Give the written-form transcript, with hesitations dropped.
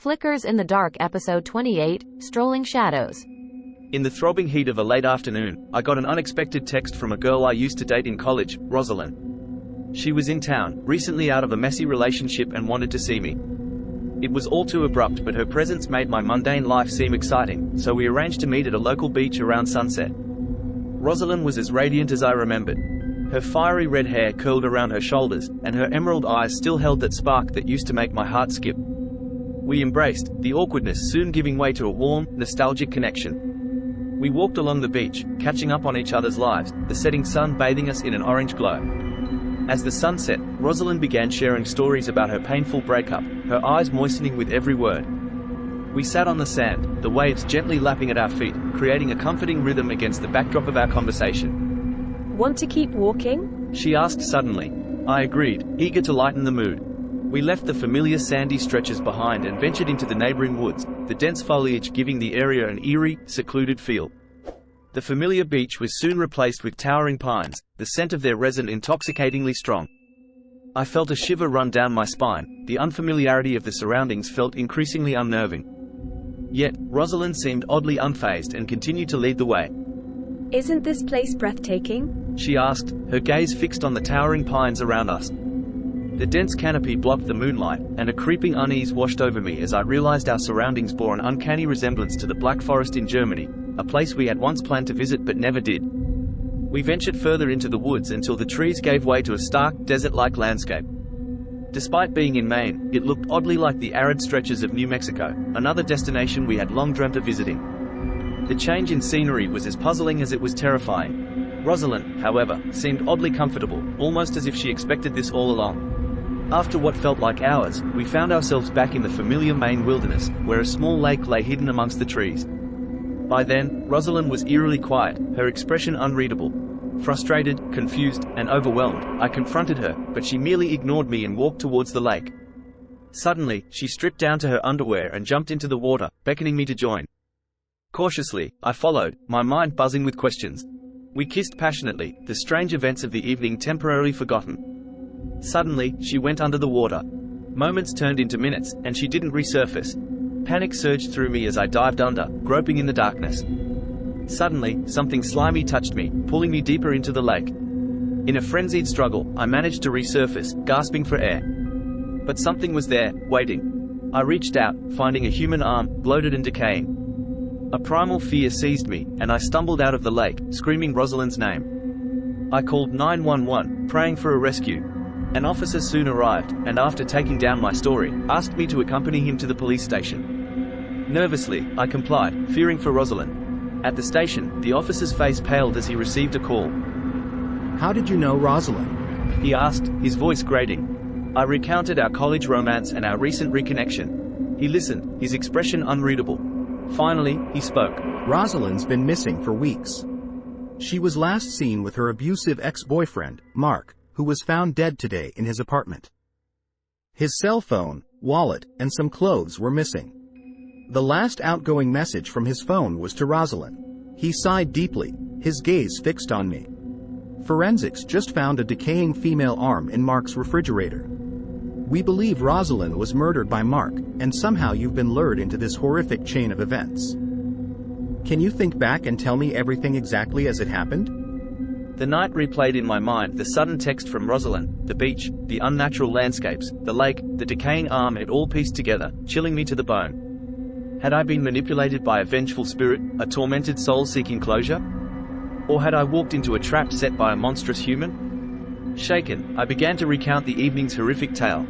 Flickers in the Dark, Episode 28, Strolling Shadows. In the throbbing heat of a late afternoon, I got an unexpected text from a girl I used to date in college, Rosalyn. She was in town, recently out of a messy relationship, and wanted to see me. It was all too abrupt, but her presence made my mundane life seem exciting, so we arranged to meet at a local beach around sunset. Rosalyn was as radiant as I remembered. Her fiery red hair curled around her shoulders, and her emerald eyes still held that spark that used to make my heart skip. We embraced, the awkwardness soon giving way to a warm, nostalgic connection. We walked along the beach, catching up on each other's lives, the setting sun bathing us in an orange glow. As the sun set, Rosalyn began sharing stories about her painful breakup, her eyes moistening with every word. We sat on the sand, the waves gently lapping at our feet, creating a comforting rhythm against the backdrop of our conversation. Want to keep walking? She asked suddenly. I agreed, eager to lighten the mood. We left the familiar sandy stretches behind and ventured into the neighboring woods, the dense foliage giving the area an eerie, secluded feel. The familiar beach was soon replaced with towering pines, the scent of their resin intoxicatingly strong. I felt a shiver run down my spine, the unfamiliarity of the surroundings felt increasingly unnerving. Yet, Rosalyn seemed oddly unfazed and continued to lead the way. Isn't this place breathtaking? She asked, her gaze fixed on the towering pines around us. The dense canopy blocked the moonlight, and a creeping unease washed over me as I realized our surroundings bore an uncanny resemblance to the Black Forest in Germany, a place we had once planned to visit but never did. We ventured further into the woods until the trees gave way to a stark, desert-like landscape. Despite being in Maine, it looked oddly like the arid stretches of New Mexico, another destination we had long dreamt of visiting. The change in scenery was as puzzling as it was terrifying. Rosalyn, however, seemed oddly comfortable, almost as if she expected this all along. After what felt like hours, we found ourselves back in the familiar Maine wilderness, where a small lake lay hidden amongst the trees. By then, Rosalyn was eerily quiet, her expression unreadable. Frustrated, confused, and overwhelmed, I confronted her, but she merely ignored me and walked towards the lake. Suddenly, she stripped down to her underwear and jumped into the water, beckoning me to join. Cautiously, I followed, my mind buzzing with questions. We kissed passionately, the strange events of the evening temporarily forgotten. Suddenly, she went under the water. Moments turned into minutes, and she didn't resurface. Panic surged through me as I dived under, groping in the darkness. Suddenly, something slimy touched me, pulling me deeper into the lake. In a frenzied struggle, I managed to resurface, gasping for air. But something was there, waiting. I reached out, finding a human arm, bloated and decaying. A primal fear seized me, and I stumbled out of the lake, screaming Rosalyn's name. I called 911, praying for a rescue. An officer soon arrived, and after taking down my story, asked me to accompany him to the police station. Nervously, I complied, fearing for Rosalyn. At the station, the officer's face paled as he received a call. How did you know Rosalyn? He asked, his voice grating. I recounted our college romance and our recent reconnection. He listened, his expression unreadable. Finally, he spoke. Rosalyn's been missing for weeks. She was last seen with her abusive ex-boyfriend, Mark, who was found dead today in his apartment. His cell phone, wallet, and some clothes were missing. The last outgoing message from his phone was to Rosalyn. He sighed deeply, his gaze fixed on me. Forensics just found a decaying female arm in Mark's refrigerator. We believe Rosalyn was murdered by Mark, and somehow you've been lured into this horrific chain of events. Can you think back and tell me everything exactly as it happened? The night replayed in my mind, the sudden text from Rosalyn, the beach, the unnatural landscapes, the lake, the decaying arm, it all pieced together, chilling me to the bone. Had I been manipulated by a vengeful spirit, a tormented soul seeking closure? Or had I walked into a trap set by a monstrous human? Shaken, I began to recount the evening's horrific tale,